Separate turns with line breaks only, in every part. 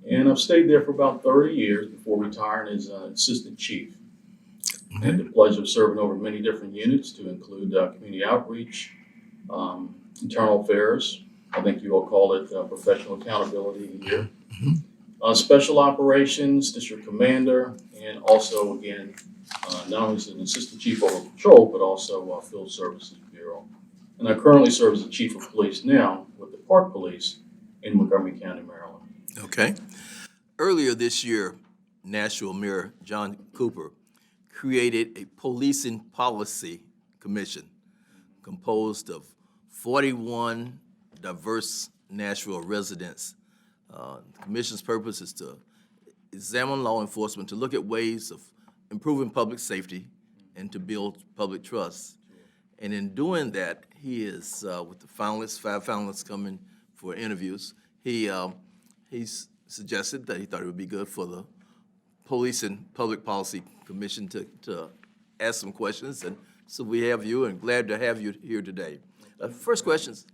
And I've stayed there for about 30 years before retiring as assistant chief. I had the pleasure of serving over many different units to include community outreach, internal affairs. I think you all call it professional accountability here. Special operations, district commander, and also, again, not only as an assistant chief over patrol, but also field services bureau. And I currently serve as the chief of police now with the Park Police in Montgomery County, Maryland.
Okay. Earlier this year, Nashville Mayor John Cooper created a policing policy commission composed of 41 diverse Nashville residents. The commission's purpose is to examine law enforcement, to look at ways of improving public safety and to build public trust. And in doing that, he is, with the finalists, 5 finalists coming for interviews, he's suggested that he thought it would be good for the Police and Public Policy Commission to ask some questions. And so we have you, and glad to have you here today. First question is,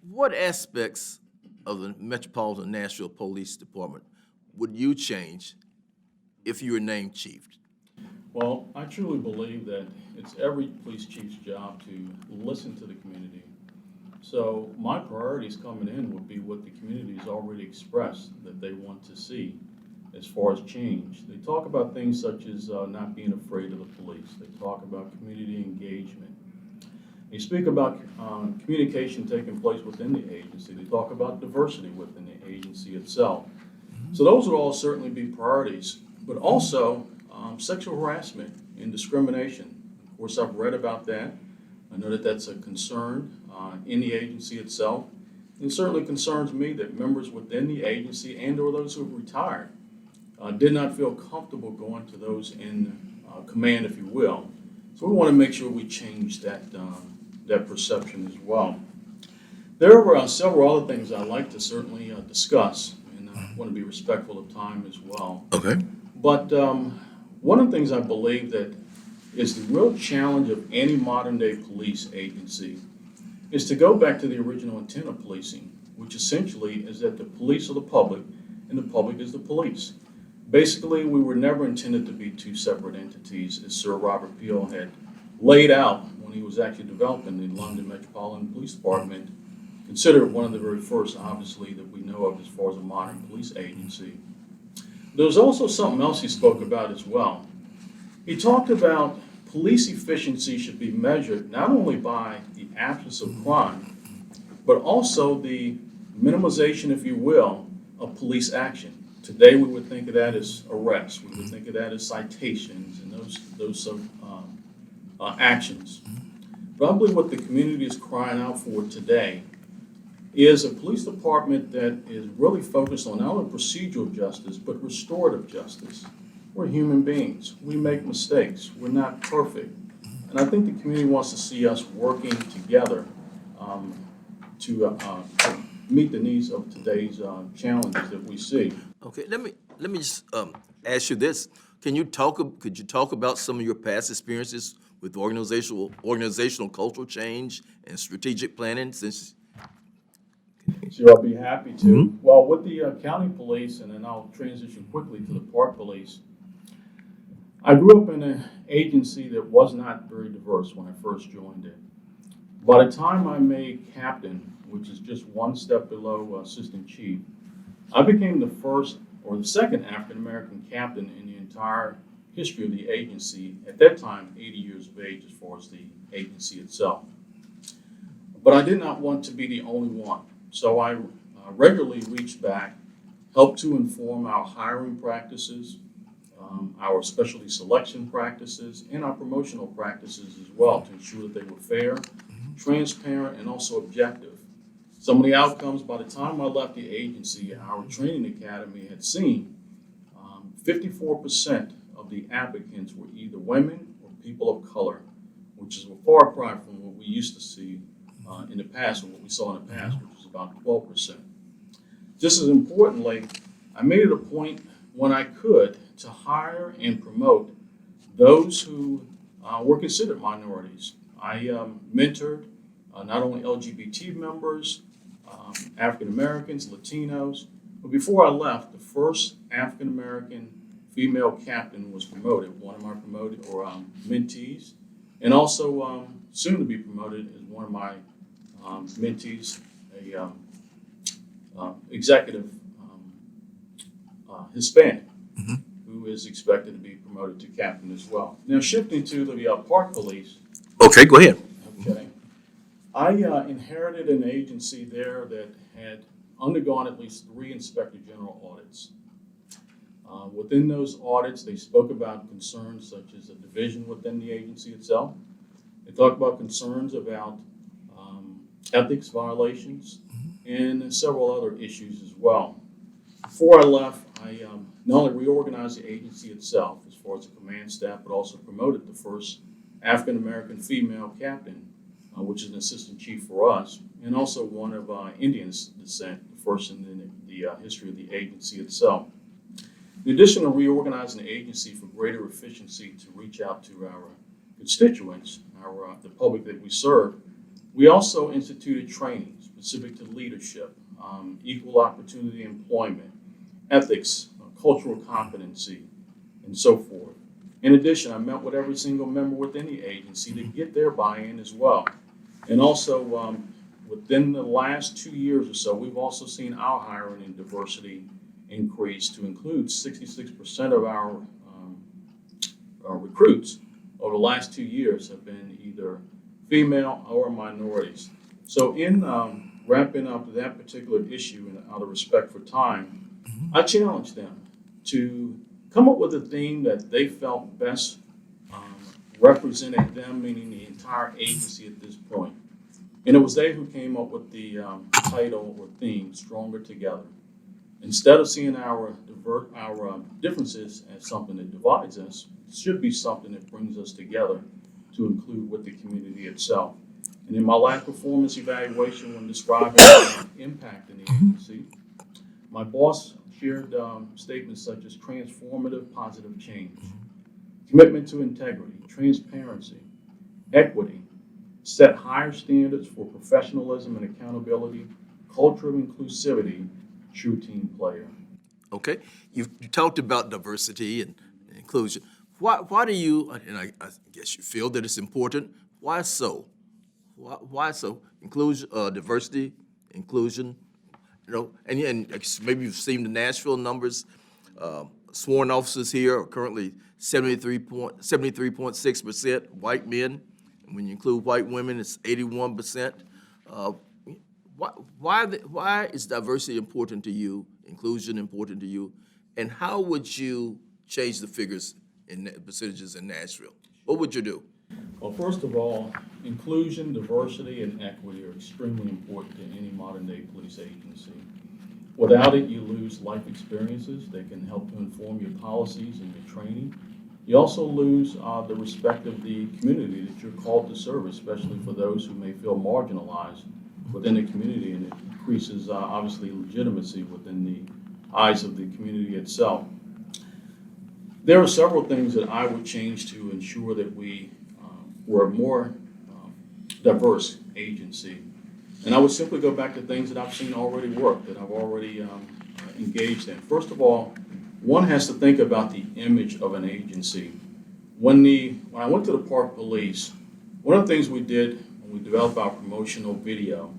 what aspects of the Metropolitan Nashville Police Department would you change if you were named chief?
Well, I truly believe that it's every police chief's job to listen to the community. So my priorities coming in would be what the community has already expressed that they want to see as far as change. They talk about things such as not being afraid of the police. They talk about community engagement. They speak about communication taking place within the agency. They talk about diversity within the agency itself. So those would all certainly be priorities, but also sexual harassment and discrimination. Of course, I've read about that. I know that that's a concern in the agency itself. It certainly concerns me that members within the agency and or those who have retired did not feel comfortable going to those in command, if you will. So we want to make sure we change that perception as well. There are several other things I'd like to certainly discuss, and I want to be respectful of time as well.
Okay.
But one of the things I believe that is the real challenge of any modern day police agency is to go back to the original intent of policing, which essentially is that the police are the public and the public is the police. Basically, we were never intended to be two separate entities, as Sir Robert Peel had laid out when he was actually developing the London Metropolitan Police Department, considered one of the very first, obviously, that we know of as far as a modern police agency. There was also something else he spoke about as well. He talked about police efficiency should be measured not only by the absence of crime, but also the minimization, if you will, of police action. Today, we would think of that as arrests. We would think of that as citations and those actions. Probably what the community is crying out for today is a police department that is really focused on not only procedural justice, but restorative justice. We're human beings. We make mistakes. We're not perfect. And I think the community wants to see us working together to meet the needs of today's challenges that we see.
Okay, let me just ask you this. Could you talk about some of your past experiences with organizational cultural change and strategic planning?
Sure, I'll be happy to. Mm-hmm. Well, with the county police, and then I'll transition quickly to the park police, I grew up in an agency that was not very diverse when I first joined it. By the time I made captain, which is just one step below assistant chief, I became the first or the second African-American captain in the entire history of the agency, at that time 80 years of age as far as the agency itself. But I did not want to be the only one, so I regularly reached back, helped to inform our hiring practices, our specialty selection practices, and our promotional practices as well, to ensure that they were fair, transparent, and also objective. Some of the outcomes, by the time I left the agency, our training academy had seen 54% of the applicants were either women or people of color, which is a far cry from what we used to see in the past, or what we saw in the past, which was about 12%. Just as importantly, I made it a point when I could to hire and promote those who were considered minorities. I mentored not only LGBT members, African Americans, Latinos, But before I left, the first African-American female captain was promoted, one of my promoted, or mentees, and also soon to be promoted is one of my mentees, a executive Hispanic, who is expected to be promoted to captain as well. Now, shifting to the Park Police.
Okay, go ahead.
Okay. I inherited an agency there that had undergone at least 3 Inspector General audits. Within those audits, they spoke about concerns such as a division within the agency itself. They talked about concerns about ethics violations and several other issues as well. Before I left, I not only reorganized the agency itself as far as the command staff, but also promoted the first African-American female captain, which is an assistant chief for us, and also one of Indian descent, the first in the history of the agency itself. In addition to reorganizing the agency for greater efficiency to reach out to our constituents, the public that we serve, we also instituted training specific to leadership, equal opportunity employment, ethics, cultural competency, and so forth. In addition, I met with every single member within the agency to get their buy-in as well. And also, within the last 2 years or so, we've also seen our hiring and diversity increase to include 66% of our recruits over the last 2 years have been either female or minorities. So in wrapping up that particular issue, and out of respect for time, I challenged them to come up with a theme that they felt best represented them, meaning the entire agency at this point. And it was they who came up with the title or theme, Stronger Together. Instead of seeing our differences as something that divides us, it should be something that brings us together to include with the community itself. And in my last performance evaluation, when describing the impact in the agency, my boss shared statements such as transformative positive change, commitment to integrity, transparency, equity, set higher standards for professionalism and accountability, culture of inclusivity, true team player.
Okay, you talked about diversity and inclusion. Why do you, and I guess you feel that it's important, why so? Why so? Inclusion, diversity, inclusion, and maybe you've seen the Nashville numbers. Sworn officers here are currently 73.6% white men. And when you include white women, it's 81%. Why is diversity important to you, inclusion important to you, and how would you change the figures in percentages in Nashville? What would you do?
Well, first of all, inclusion, diversity, and equity are extremely important to any modern-day police agency. Without it, you lose life experiences that can help to inform your policies and your training. You also lose the respect of the community that you're called to serve, especially for those who may feel marginalized within the community, and it increases, obviously, legitimacy within the eyes of the community itself. There are several things that I would change to ensure that we were a more diverse agency. And I would simply go back to things that I've seen already work, that I've already engaged in. First of all, one has to think about the image of an agency. When I went to the Park Police, one of the things we did when we developed our promotional video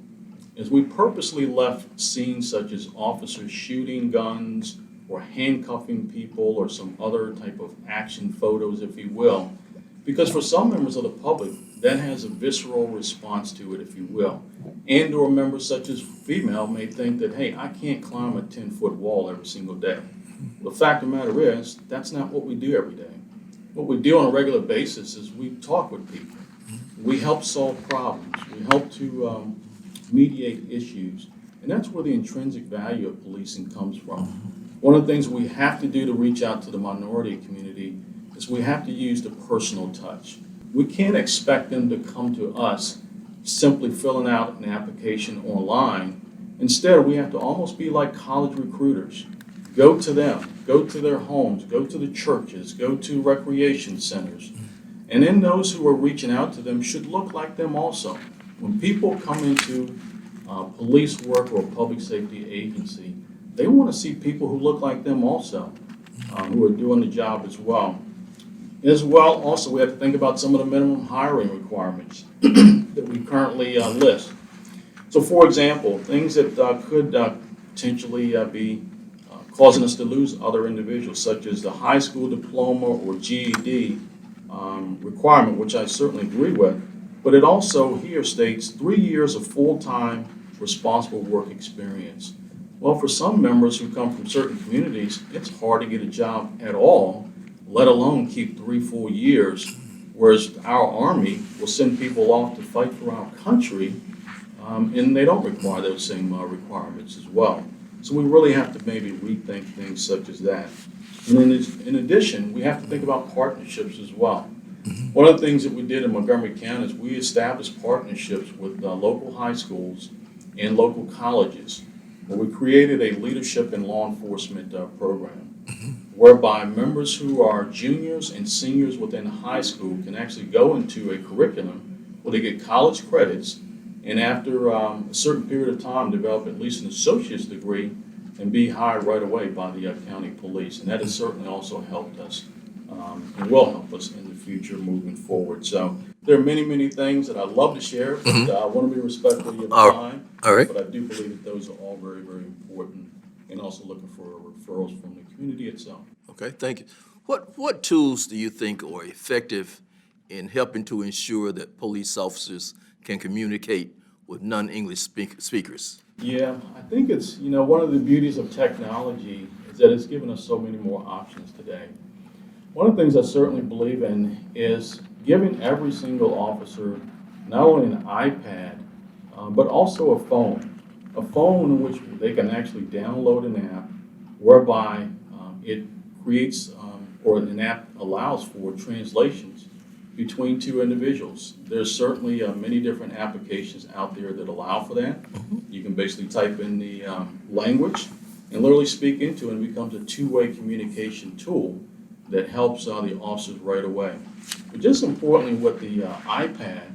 is we purposely left scenes such as officers shooting guns or handcuffing people or some other type of action photos, if you will, because for some members of the public, that has a visceral response to it, if you will. And or members such as female may think that, hey, I can't climb a 10-foot wall every single day. The fact of the matter is, that's not what we do every day. What we do on a regular basis is we talk with people. We help solve problems. We help to mediate issues. And that's where the intrinsic value of policing comes from. One of the things we have to do to reach out to the minority community is we have to use the personal touch. We can't expect them to come to us simply filling out an application online. Instead, we have to almost be like college recruiters. Go to them, go to their homes, go to the churches, go to recreation centers. And then those who are reaching out to them should look like them also. When people come into police work or a public safety agency, they want to see people who look like them also, who are doing the job as well. As well, also, we have to think about some of the minimum hiring requirements that we currently list. So, for example, things that could potentially be causing us to lose other individuals, such as the high school diploma or GED requirement, which I certainly agree with, but it also here states 3 years of full-time responsible work experience. Well, for some members who come from certain communities, it's hard to get a job at all, let alone keep 3 full years, whereas our Army will send people off to fight for our country, and they don't require those same requirements as well. So we really have to maybe rethink things such as that. And then in addition, we have to think about partnerships as well. One of the things that we did in Montgomery County is we established partnerships with local high schools and local colleges, where we created a leadership and law enforcement program, whereby members who are juniors and seniors within high school can actually go into a curriculum where they get college credits, and after a certain period of time, develop at least an associate's degree and be hired right away by the county police. And that has certainly also helped us and will help us in the future moving forward. So there are many, many things that I'd love to share, but I want to be respectful of your time.
All right.
But I do believe that those are all very, very important, and also looking for referrals from the community itself.
Okay, thank you. What tools do you think are effective in helping to ensure that police officers can communicate with non-English speakers?
Yeah, I think it's, one of the beauties of technology is that it's given us so many more options today. One of the things I certainly believe in is giving every single officer not only an iPad, but also a phone in which they can actually download an app whereby it creates, or an app allows for translations between two individuals. There's certainly many different applications out there that allow for that. You can basically type in the language and literally speak into it, and it becomes a two-way communication tool that helps the officers right away. But just importantly with the iPad,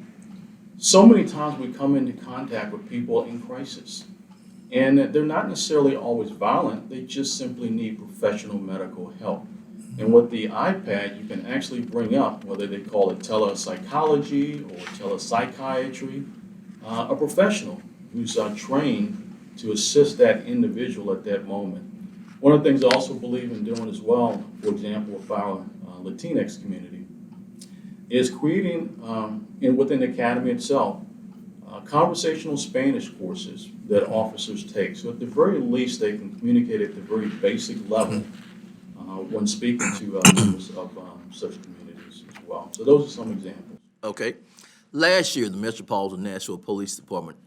so many times we come into contact with people in crisis. And they're not necessarily always violent, they just simply need professional medical help. And with the iPad, you can actually bring up, whether they call it telepsychology or telepsychiatry, a professional who's trained to assist that individual at that moment. One of the things I also believe in doing as well, for example, with our Latinx community, is creating, within the academy itself, conversational Spanish courses that officers take. So at the very least, they can communicate at the very basic level when speaking to members of such communities as well. So those are some examples.
Okay. Last year, the Metropolitan Nashville Police Department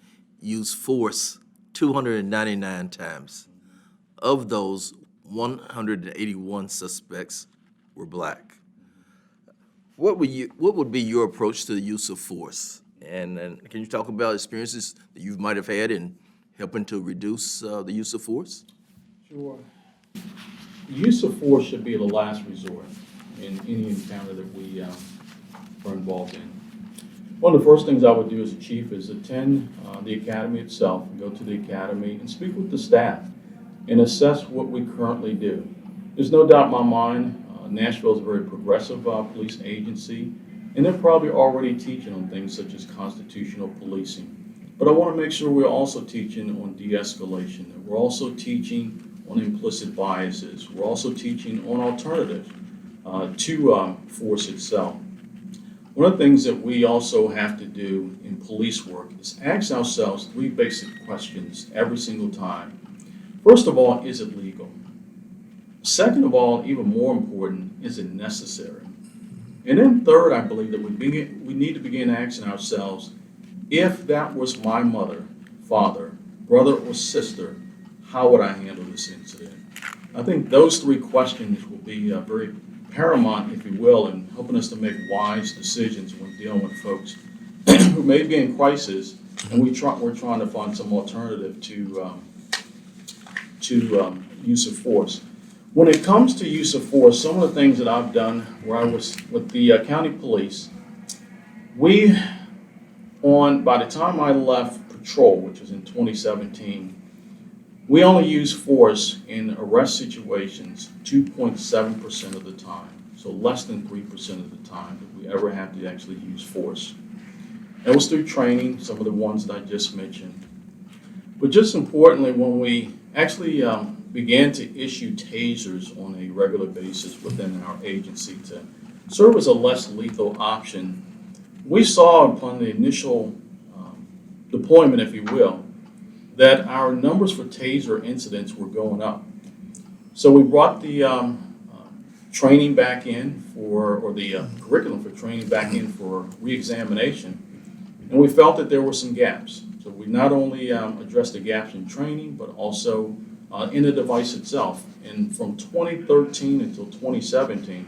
used force 299 times. Of those, 181 suspects were black. What would be your approach to the use of force? And can you talk about experiences that you might have had in helping to reduce the use of force?
Sure. The use of force should be the last resort in any encounter that we are involved in. One of the first things I would do as a chief is attend the academy itself, go to the academy and speak with the staff and assess what we currently do. There's no doubt in my mind, Nashville is a very progressive police agency, and they're probably already teaching on things such as constitutional policing. But I want to make sure we're also teaching on de-escalation. We're also teaching on implicit biases. We're also teaching on alternatives to force itself. One of the things that we also have to do in police work is ask ourselves 3 basic questions every single time. First of all, is it legal? Second of all, even more important, is it necessary? And then third, I believe that we need to begin asking ourselves, if that was my mother, father, brother, or sister, how would I handle this incident? I think those 3 questions will be very paramount, if you will, in helping us to make wise decisions when dealing with folks who may be in crisis, and we're trying to find some alternative to use of force. When it comes to use of force, some of the things that I've done where I was with the county police, by the time I left patrol, which was in 2017, We only use force in arrest situations 2.7% of the time, so less than 3% of the time that we ever have to actually use force. That was through training, some of the ones that I just mentioned. But just importantly, when we actually began to issue tasers on a regular basis within our agency to serve as a less lethal option, we saw upon the initial deployment, if you will, that our numbers for taser incidents were going up. So we brought the training back in or the curriculum for training back in for re-examination, and we felt that there were some gaps. So we not only addressed the gaps in training, but also in the device itself. And from 2013 until 2017,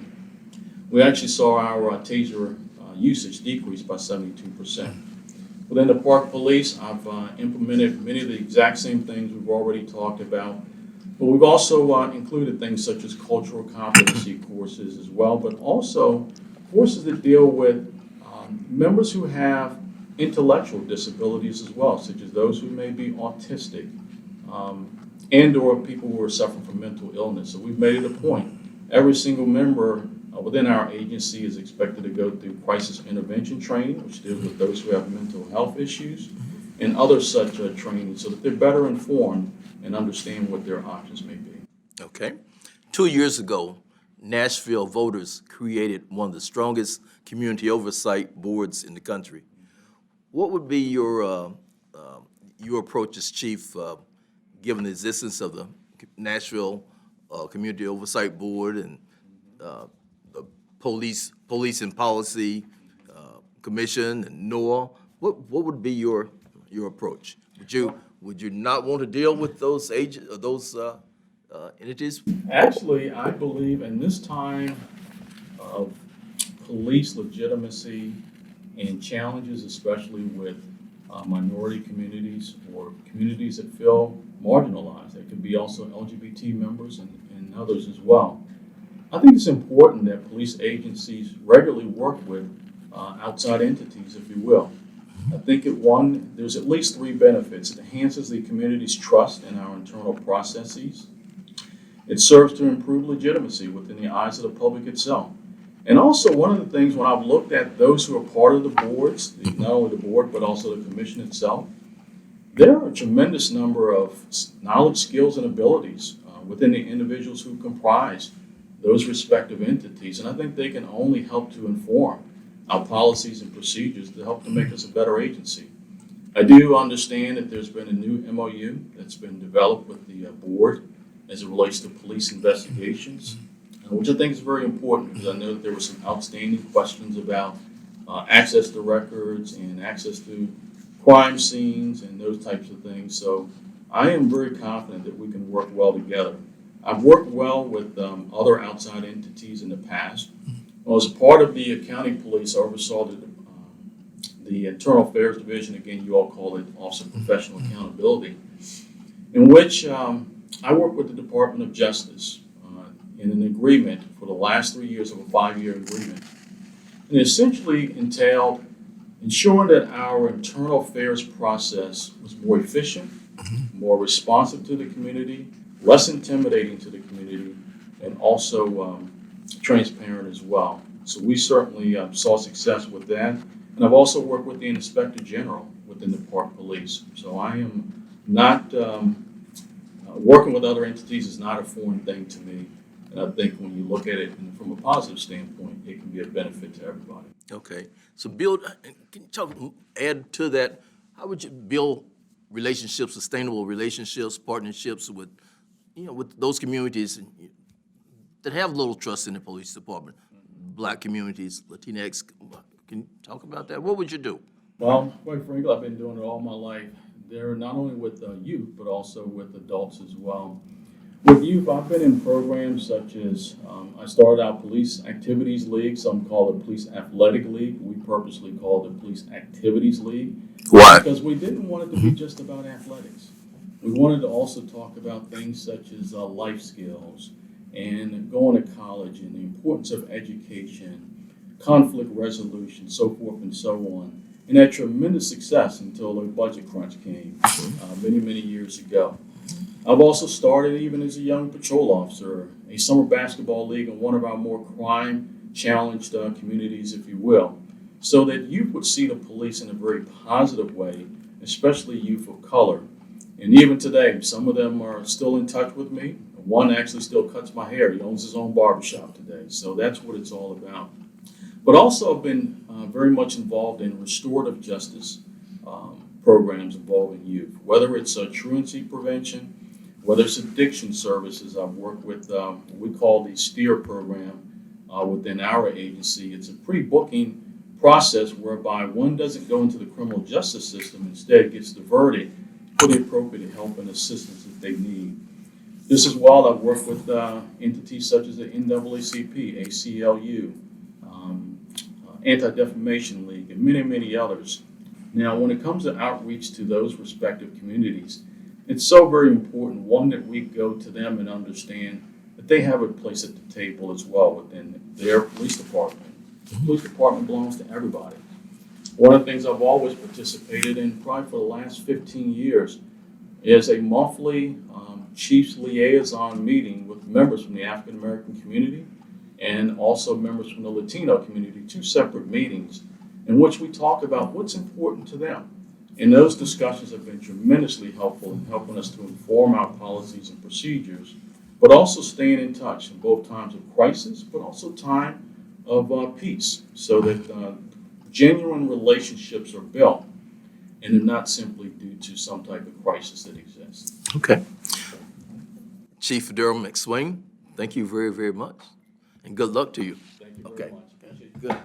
we actually saw our taser usage decrease by 72%. Within the Park Police, I've implemented many of the exact same things we've already talked about, but we've also included things such as cultural competency courses as well, but also courses that deal with members who have intellectual disabilities as well, such as those who may be autistic and or people who are suffering from mental illness. So we've made it a point. Every single member within our agency is expected to go through crisis intervention training, which deals with those who have mental health issues, and other such training so that they're better informed and understand what their options may be.
Okay. 2 years ago, Nashville voters created one of the strongest community oversight boards in the country. What would be your approach as chief, given the existence of the Nashville Community Oversight Board and the Police and Policy Commission and NOAA? What would be your approach? Would you not want to deal with those entities?
Actually, I believe in this time of police legitimacy and challenges, especially with minority communities or communities that feel marginalized. There could be also LGBT members and others as well. I think it's important that police agencies regularly work with outside entities, if you will. I think there's at least 3 benefits. It enhances the community's trust in our internal processes. It serves to improve legitimacy within the eyes of the public itself. And also, one of the things when I've looked at those who are part of the boards, not only the board, but also the commission itself, there are a tremendous number of knowledge, skills, and abilities within the individuals who comprise those respective entities. And I think they can only help to inform our policies and procedures to help to make us a better agency. I do understand that there's been a new MOU that's been developed with the board as it relates to police investigations, which I think is very important because I know that there were some outstanding questions about access to records and access to crime scenes and those types of things. So I am very confident that we can work well together. I've worked well with other outside entities in the past. Well, as part of the county police, I oversaw the Internal Affairs Division, again, you all call it Office of Professional Accountability, in which I worked with the Department of Justice in an agreement for the last 3 years of a 5-year agreement. And it essentially entailed ensuring that our internal affairs process was more efficient, more responsive to the community, less intimidating to the community, and also transparent as well. So we certainly saw success with that. And I've also worked with the Inspector General within the Park Police. So I am not, working with other entities is not a foreign thing to me. And I think when you look at it from a positive standpoint, it can be a benefit to everybody.
Okay. So can you add to that, how would you build relationships, sustainable relationships, partnerships with those communities that have little trust in the police department, Black communities, Latinx? Can you talk about that? What would you do?
Well, quite frankly, I've been doing it all my life. They're not only with youth, but also with adults as well. With youth, I've been in programs such as, I started out Police Activities League, some call it Police Athletic League. We purposely called it Police Activities League.
Why?
Because we didn't want it to be just about athletics. We wanted to also talk about things such as life skills and going to college and the importance of education, conflict resolution, so forth and so on. And had tremendous success until the budget crunch came many, many years ago. I've also started, even as a young patrol officer, a summer basketball league in one of our more crime-challenged communities, if you will, so that youth would see the police in a very positive way, especially youth of color. And even today, some of them are still in touch with me. One actually still cuts my hair. He owns his own barbershop today. So that's what it's all about. But also I've been very much involved in restorative justice programs involving youth, whether it's truancy prevention, whether it's addiction services. I've worked with what we call the STEER program within our agency. It's a pre-booking process whereby one doesn't go into the criminal justice system, instead gets diverted for the appropriate help and assistance that they need. This is while I've worked with entities such as the NAACP, ACLU, Anti-Defamation League, and many, many others. Now, when it comes to outreach to those respective communities, it's so very important, one, that we go to them and understand that they have a place at the table as well within their police department. The police department belongs to everybody. One of the things I've always participated in, probably for the last 15 years, is a monthly Chiefs Liaison meeting with members from the African American community and also members from the Latino community, two separate meetings in which we talk about what's important to them. And those discussions have been tremendously helpful in helping us to inform our policies and procedures, but also staying in touch in both times of crisis, but also time of peace, so that genuine relationships are built and they're not simply due to some type of crisis that exists.
Okay. Chief Darryl McSwain, thank you very, very much, and good luck to you.
Thank you very
Okay.
much. Appreciate it.
Good.